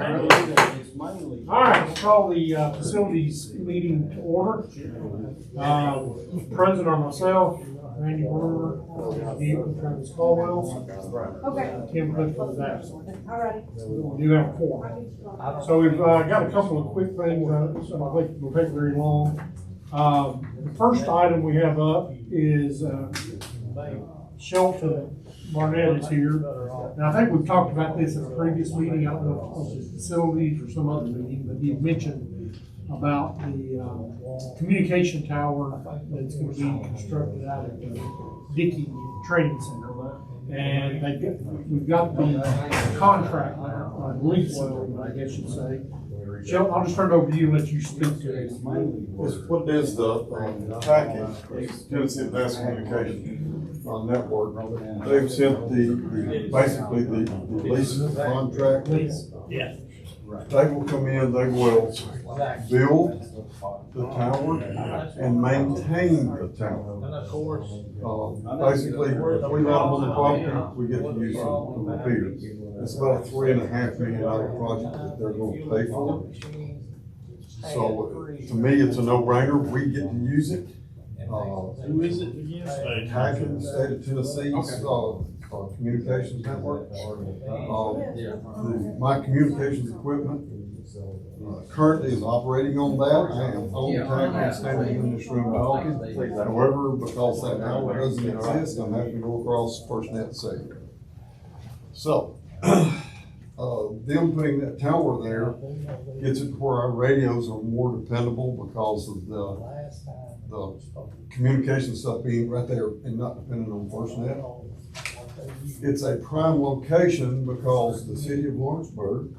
All right, we'll call the facilities meeting to order. President or myself, Randy Brewer, Deacon Travis Caldwell, Kim Clifford is absent. We do have a quorum. So we've got a couple of quick things, so I don't think it'll take very long. The first item we have up is Shelton Barnett is here. Now, I think we've talked about this in a previous meeting. I don't know if it was facilities or some other meeting, but he mentioned about the communication tower that's going to be constructed out at the Dickey Training Center. And we've got the contract now, or lease, I guess you'd say. Shelton, I'll just turn it over to you and let you speak to it. What it is, the package, Tennessee Advanced Communication Network, they've sent basically the lease contract. Yeah. They will come in, they will build the tower and maintain the tower. Basically, if we let them on the property, we get to use the repeater. It's about a $3.5 million project that they're going to pay for. So to me, it's a no-brainer. We get to use it. Who is it again? Hacking, State of Tennessee's communications network. My communications equipment currently is operating on that. I am on time standing in this room talking. However, because that tower doesn't exist, I'm having to go across FirstNet Savior. So, them putting that tower there gets it to where our radios are more dependable because of the communication stuff being right there and not dependent on FirstNet. It's a prime location because the city of Lawrenceburg,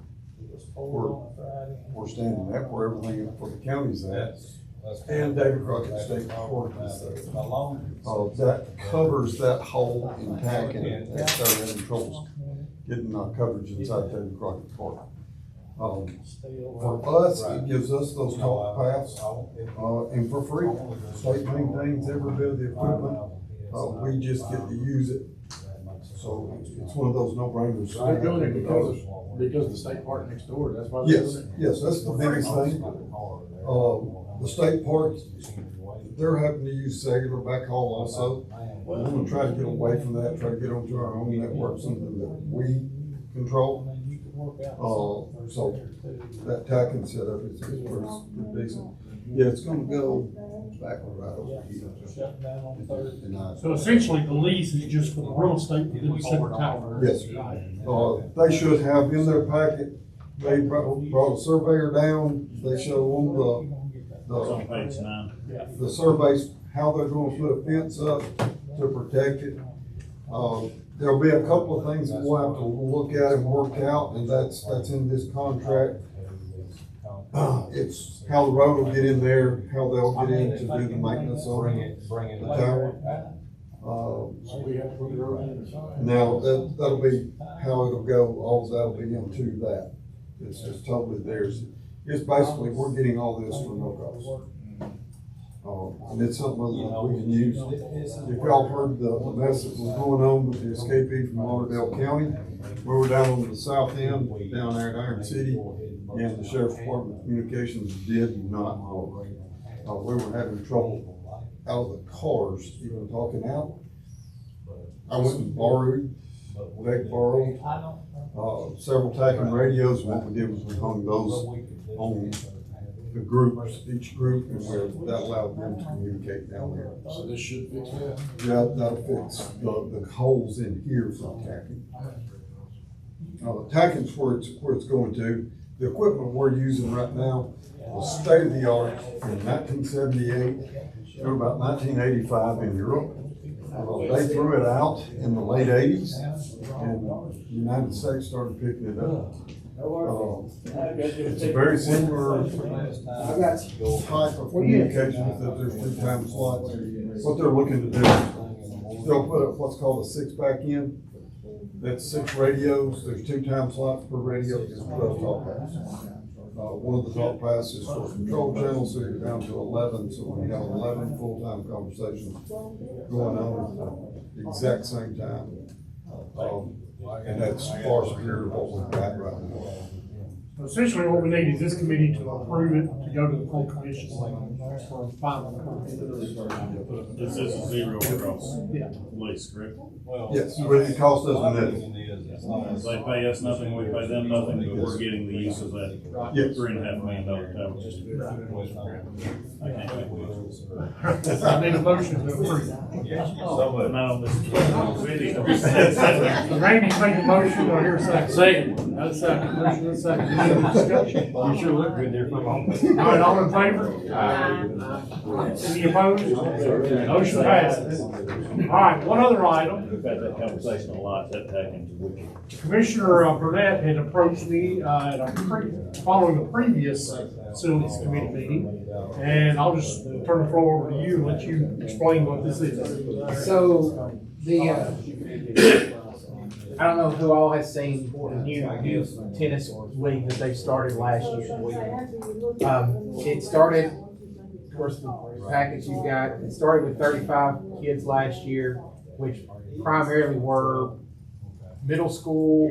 we're standing at, where everything for the county's at, and David Crockett State Park is there. That covers that whole intact, and they're having troubles getting coverage inside David Crockett Park. For us, it gives us those talk paths, and for free. State maintains every bit of the equipment. We just get to use it. So it's one of those no-brainers. So they're doing it because the state park next door, that's why they're doing it? Yes, that's the biggest thing. The state park, they're having to use cellular backhaul also. We're gonna try to get away from that, try to get onto our own network, something that we control. So that tacking setup is pretty decent. Yeah, it's gonna go back right over here. So essentially, the lease is just for the real estate that we set the tower. Yes. They should have in their packet, they brought a surveyor down, they show On page 9. the surveys, how they're gonna put a fence up to protect it. There'll be a couple of things that we'll have to look at and work out, and that's in this contract. It's how the road will get in there, how they'll get in to do the maintenance on the tower. So we have to put the road in. Now, that'll be how it'll go, all that'll be into that. It's just totally theirs. It's basically, we're getting all this for no cost. And it's something that we can use. If y'all heard the mess that was going on with the escapee from Lauderdale County, we were down on the south end, down there in Iron City, and the sheriff's department communications did not work. We were having trouble out of the cars, even talking out. I went and borrowed several tacking radios, and what we did was we hung those on the groups, each group, and that allowed them to communicate down there. So this should fix that? Yeah, that'll fix the holes in here for tacking. The tacking's where it's going to. The equipment we're using right now was state of the art in 1978 through about 1985 in Europe. They threw it out in the late 80s, and the United States started picking it up. It's a very similar type of communications that there's 2-time slots. What they're looking to do is they'll put up what's called a 6-pack in. That's 6 radios. There's 2-time slots per radio. Just 12 talk paths. One of the talk paths is for control channels, so you're down to 11. So when you have 11 full-time conversations going on at the exact same time, and that's far superior to what we've got right now. Essentially, what we need is this committee to approve it, to go to the full commission for final. This is a zero across Yeah. lease, correct? Yes, but it costs us nothing. They pay us nothing, we pay them nothing, but we're getting the use of that Yes. $3.5 million tower. I can't make it. I need a motion to approve. No, this video. Randy made the motion, do I hear a second? Second. Got a second, motion and a second, any other discussion? You sure look good there for a moment. All right, all in favor? Any opposed? Motion passes. All right, one other item. We've had that conversation a lot, that package is wicked. Commissioner Burnett had approached me following a previous facilities committee meeting, and I'll just turn the floor over to you and let you explain what this is. So, I don't know who all has seen the new tennis league that they started last year. It started, of course, the package you got, it started with 35 kids last year, which primarily were middle school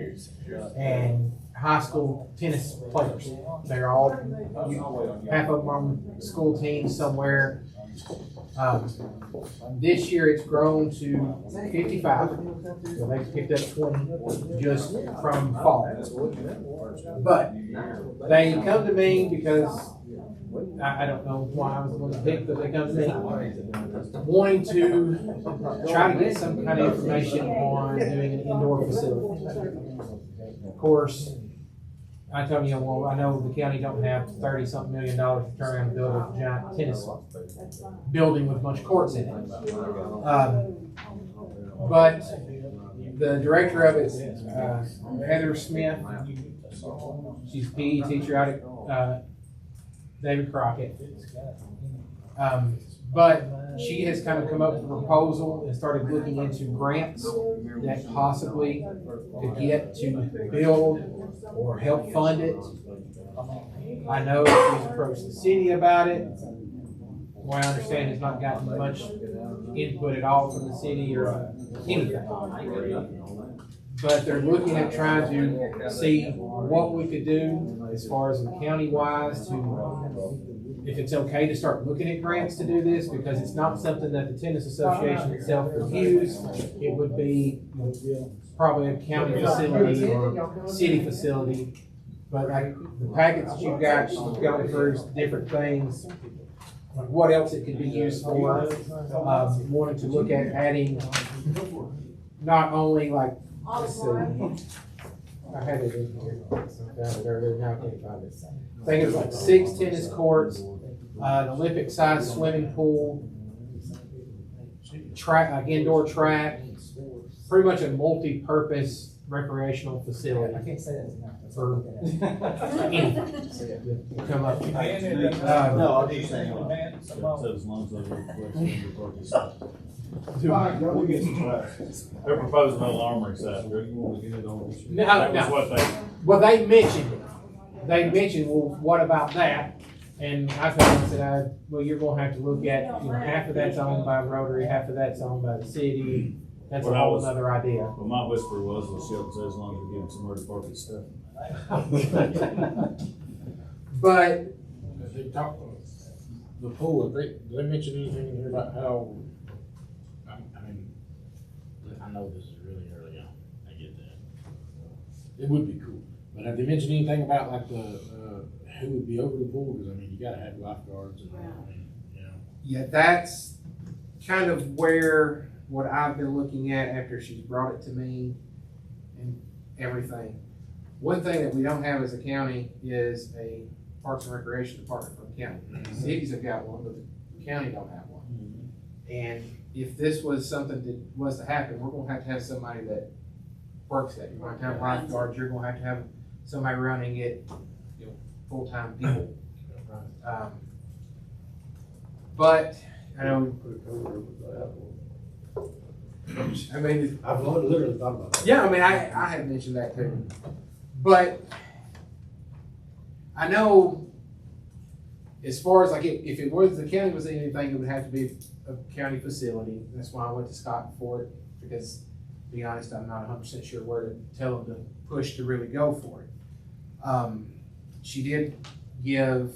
and high school tennis players. They're all, half of them on school teams somewhere. This year it's grown to 55, so they picked up 20 just from fall. But they come to me because I don't know why I was going to pick, but they come to me wanting to try to get some kind of information on doing an indoor facility. Of course, I told you, well, I know the county don't have $30-something million to turn around and build a giant tennis building with a bunch of courts in it. But the director of it is Heather Smith. She's a PE teacher out at David Crockett. But she has kind of come up with a proposal and started looking into grants that possibly could get to build or help fund it. I know she's approached the city about it. What I understand has not gotten much input at all from the city or anything. But they're looking at trying to see what we could do as far as the county wise to, if it's okay to start looking at grants to do this, because it's not something that the tennis association itself would use. It would be probably a county facility or city facility. But like the packets that you've got, she's going through different things, what else it could be used for. Wanting to look at adding not only like, let's see, I had it in here, I found it earlier, now I can't find it. I think it was like 6 tennis courts, an Olympic-sized swimming pool, track, like indoor track, pretty much a multi-purpose recreational facility. I can't say that for anything. Come up. So as long as those are they're proposing no armory side. Well, they mentioned it. They mentioned, well, what about that? And I told them, I said, well, you're gonna have to look at, half of that's owned by Rotary, half of that's owned by the city. That's a whole other idea. Well, my whisper was, Shelton said, as long as we give him somewhere to park his stuff. But They talk, the pool, do they mention anything in here about how, I mean, I know this is really early on, I get that. It would be cool, but have they mentioned anything about like who would be over the pool? Because I mean, you gotta have lifeguards and, yeah, that's kind of where, what I've been looking at after she's brought it to me and everything. One thing that we don't have as a county is a Parks and Recreation Department for the county. Cities have got one, but the county don't have one. And if this was something that was to happen, we're gonna have to have somebody that works that. You're going to have lifeguards, you're gonna have somebody running it, full-time people. But, I know, I mean, I've literally thought about that. yeah, I mean, I had mentioned that too. But I know as far as like, if it was, the county was anything, it would have to be a county facility. That's why I went to Scott for it, because to be honest, I'm not 100% sure where to tell them to push to really go for it. she did give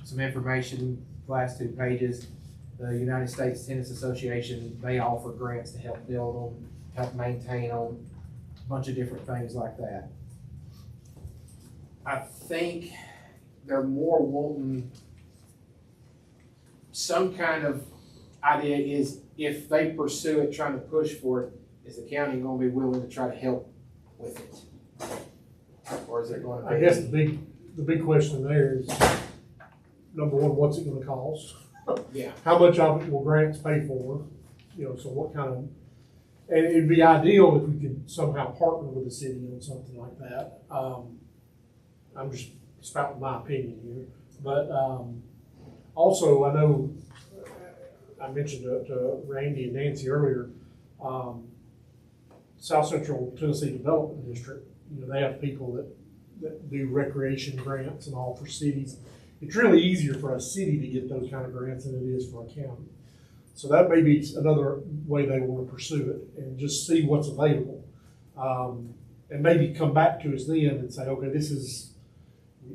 some information, last 2 pages. The United States Tennis Association, they offer grants to help build them, help maintain them, a bunch of different things like that. I think they're more wanting some kind of idea is if they pursue it, trying to push for it, is the county gonna be willing to try to help with it? Or is it gonna be? I guess the big question there is, number one, what's it gonna cost? Yeah. How much of it will grants pay for? You know, so what kind of, and it'd be ideal if we could somehow partner with the city on something like that. I'm just spouting my opinion here, but, also, I know, I mentioned to Randy and Nancy earlier, South Central Tennessee Development District, you know, they have people that do recreation grants and all for cities. It's really easier for a city to get those kind of grants than it is for a county. So that may be another way they want to pursue it and just see what's available. And maybe come back to us then and say, okay,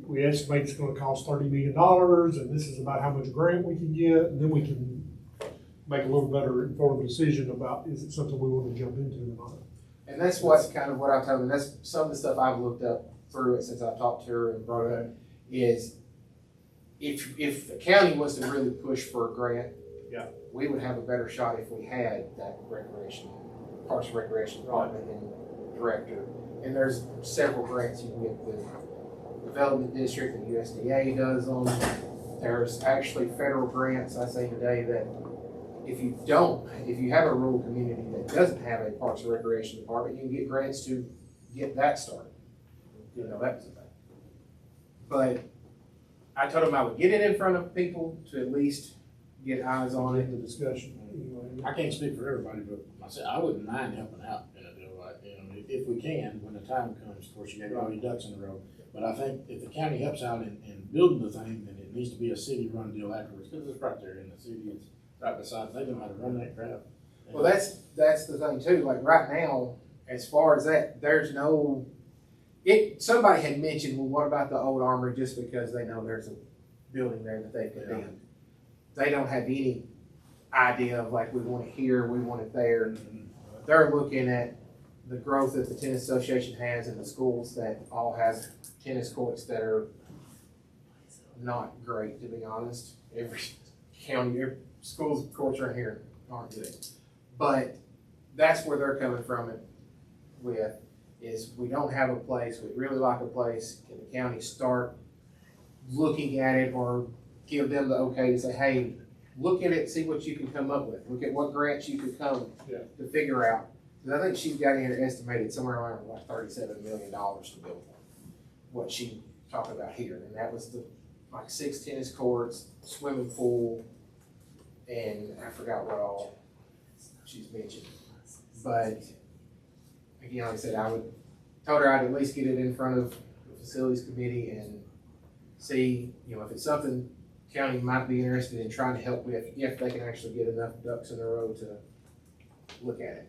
we estimate it's gonna cost $30 million and this is about how much grant we can get, and then we can make a little better informed decision about is it something we want to jump into or not. And that's what's kind of what I told them, that's some of the stuff I've looked up through it since I've talked to her and brought it up, is if the county was to really push for a grant, Yeah. we would have a better shot if we had that Parks and Recreation Department and director. And there's several grants you can get with Development District and USDA does them. There's actually federal grants, I say today, that if you have a rural community that doesn't have a Parks and Recreation Department, you can get grants to get that started. You know, that's the thing. But I told them I would get it in front of people to at least get eyes on it. The discussion. Anyway. I can't speak for everybody, but myself, I wouldn't mind helping out in a deal like, you know, if we can, when the time comes. Of course, you got all your ducks in a row. But I think if the county helps out in building the thing, then it needs to be a city-run deal afterwards, because it's right there in the city, it's right beside, they know how to run that crap. Well, that's the thing too, like right now, as far as that, there's no, somebody had mentioned, well, what about the old armory, just because they know there's a building there that they condemned. They don't have any idea of like, we want it here, we want it there. They're looking at the growth that the tennis association has in the schools that all have tennis courts that are not great, to be honest. Every county, every school's courts around here aren't good. But that's where they're coming from it with, is we don't have a place, we'd really like a place. Can the county start looking at it or give them the okay to say, hey, look at it, see what you can come up with. Look at what grants you could come to figure out. Because I think she's got in here estimated somewhere around like $37 million to build what she talked about here. And that was like 6 tennis courts, swimming pool, and I forgot what all she's mentioned. But again, like I said, told her I'd at least get it in front of the facilities committee and see, you know, if it's something county might be interested in trying to help with, if they can actually get enough ducks in a row to look at it.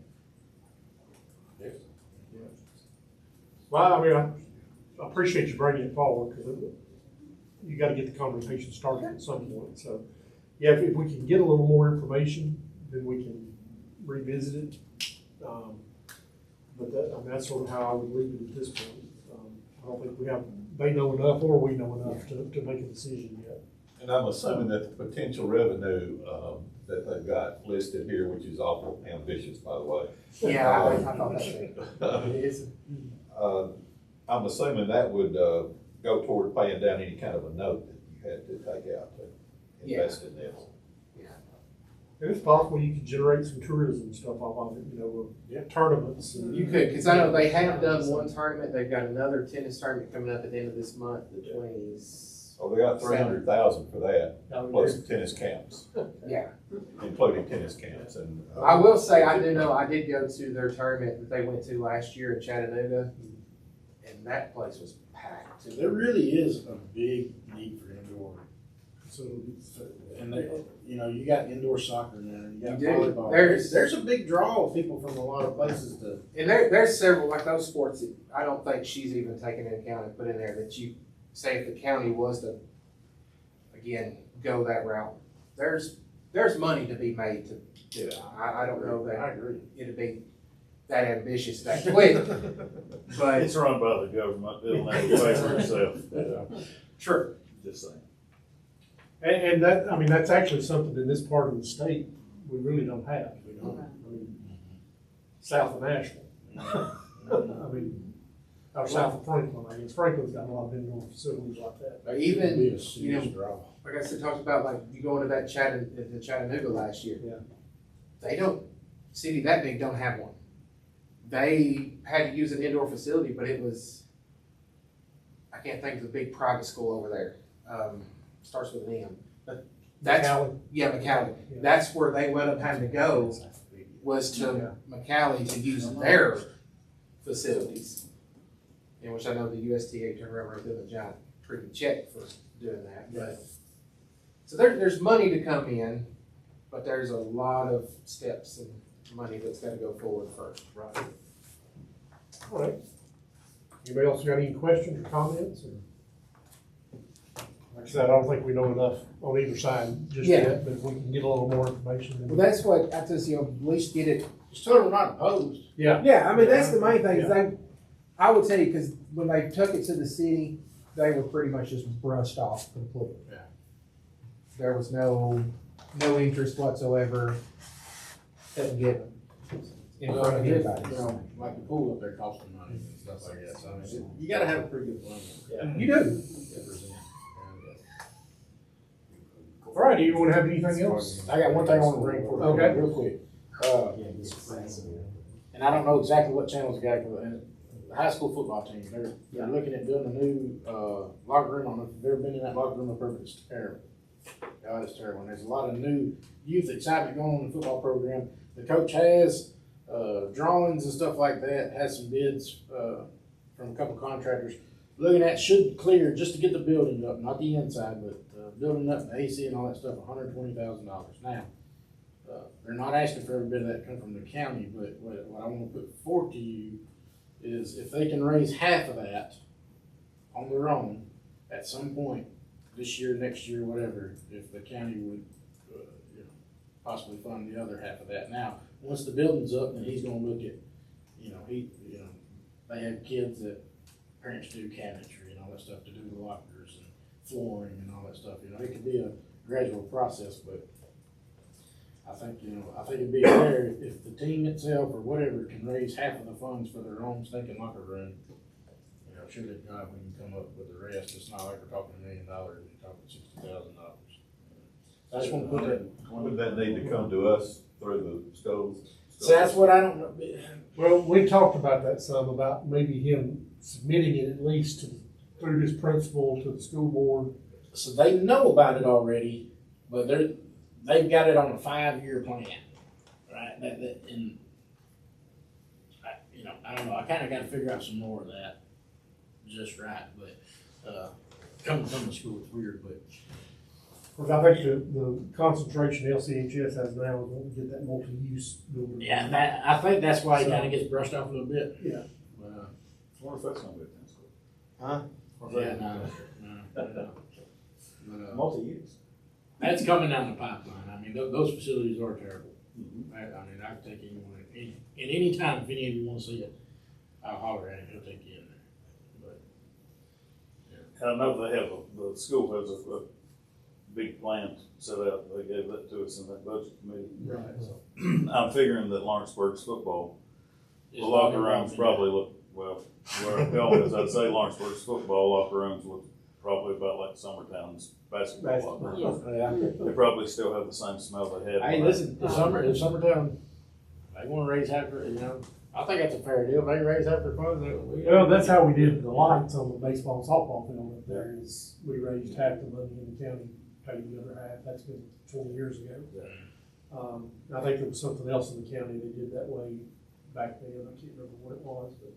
Well, I mean, I appreciate you bringing it forward, because you gotta get the conversation started at some point, so. Yeah, if we can get a little more information, then we can revisit it. But that's sort of how I would leave it at this point. I don't think they know enough or we know enough to make a decision yet. And I'm assuming that the potential revenue, that they've got listed here, which is awful ambitious, by the way. Yeah, I thought that it is. I'm assuming that would, go toward paying down any kind of a note that you had to take out to invest in this. And it's possible you could generate some tourism stuff off of it, you know, tournaments. You could, because I know they have done one tournament. They've got another tennis tournament coming up at the end of this month, the 20s. Oh, they got 300,000 for that, plus tennis camps, Yeah. including tennis camps, and. I will say, I do know, I did go to their tournament that they went to last year in Chattanooga, and that place was packed. There really is a big need for indoor facilities. And they, you know, you got indoor soccer now, you got You do. volleyball. There's- There's a big draw of people from a lot of places to. And there's several, like those sports that I don't think she's even taken into account and put in there that say if the county was to, again, go that route, there's money to be made to do it. I don't know I that agree. it'd be that ambitious that quick, but It's run by the government, it'll never pay for itself, sure. just saying. And that, I mean, that's actually something in this part of the state we really don't have. We don't, I mean, south of Nashville. I mean, or south of Franklin, I guess. Franklin's got a lot of indoor facilities like that. Or It'd be even, a you know, serious draw. like I said, talked about like you go into that the Chattanooga last year. Yeah. They don't, city that big don't have one. They had to use an indoor facility, but it was, I can't think of the big private school over there. Starts with an M, but that's, Cali. yeah, McAllen. Yeah. That's where they wound up having to go, was to McAllen to use their facilities. In which I know the USTA turned around and did a giant freaking check for doing that, but. So there's money to come in, but there's a lot of steps and money that's gotta go forward first. Right. All right. Anybody else got any questions or comments? Or? Like I said, I don't think we know enough on either side just Yeah. yet, but if we can get a little more information. then- Well, that's what, I just, at least get it. Just tell them we're not opposed. Yeah. Yeah, I mean, that's the main thing, is I would tell you, because when they took it to the city, they were pretty much just brushed off completely. Yeah. There was no interest whatsoever, couldn't get in front of anybody. You know, like the pool up there costing money and stuff like that, so I mean, you gotta have a pretty good plan. You do. to present. All right, do you want to have anything else? I got one thing I want to bring forward, Okay. real quick. And I don't know exactly what channels got it, but the high school football team, they're looking at doing a new, locker room. I don't know if you've ever been in that locker room up there, but it's terrible. God, it's terrible. And there's a lot of new youth excitement going on in the football program. The coach has, drawings and stuff like that, has some bids, from a couple contractors. Looking at should clear just to get the building up, not the inside, but, building up the AC and all that stuff, $120,000. Now, they're not asking for every bit of that to come from the county, but what I wanna put forth to you is if they can raise half of that on their own at some point this year, next year, whatever, if the county would, you know, possibly fund the other half of that. Now, once the building's up, then he's gonna look at, they have kids that parents do cabinetry and all that stuff to do the lockers and flooring and all that stuff. It could be a gradual process, but I think it'd be fair if the team itself or whatever can raise half of the funds for their own stinking locker room. Sure to God we can come up with the rest. It's not like we're talking $1 million, we're talking $60,000. I just want to put that. Would that need to come to us through the schools? So that's what I don't know. Well, we talked about that some, about maybe him submitting it at least through his principal to the school board. So they know about it already, but they've got it on a 5-year plan, right? I don't know. I kind of got to figure out some more of that, just right. But coming from the school, it's weird. But Of course, I think the concentration LCHS has now is wanting to get that multi-use building. yeah, I think that's why he kind of gets brushed off a little bit. Yeah. But, I wonder if that's gonna be a thing. huh? Yeah, no. But, Multi-use. that's coming down the pipeline. I mean, those facilities are terrible. I mean, I can take anyone, in any time, if any of you want to see it, I'll holler at him, he'll take you in there. But, And I know they have, the school has a big plan set out, they gave that to us in that budget committee. Right. So, I'm figuring that Lawrenceburg's football, the it's locker not rooms involved in probably look, well, where I'm going is I'd say Lawrenceburg's football locker rooms look probably about like Summertown's basketball locker rooms. that. Yeah. They probably still have the same smell they had. Hey, when I- listen, if Summertown, they want to raise half their, I think that's a fair deal. They raise half their funds. Well, that's how we did the lights on the baseball and softball field up there, is we raised half the money in the county, paid the other half. That's been 20 years ago. I think there was something else in the county they did that way back then. I can't remember what it was, but.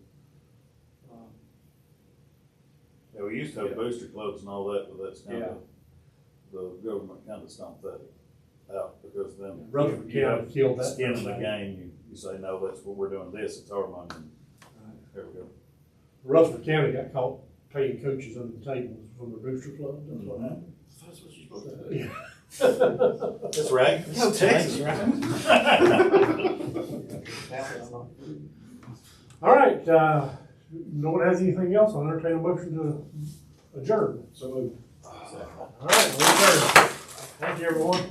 Yeah, we used to have booster clubs and all that, but that's kind Yeah. of, the government kind of stomped that out because then. Rutherford you have County killed that. Skin in the game, you say, no, that's what we're doing this, it's our money. There we go. Rutherford County got caught paying coaches under the table from the Booster Club. That's what happened. That's what you're supposed to do. Yeah. That's right. Go Texas, All right, no one has anything else, I'll entertain a motion to adjourn. So moved. All right, we're adjourned. Thank you, everyone.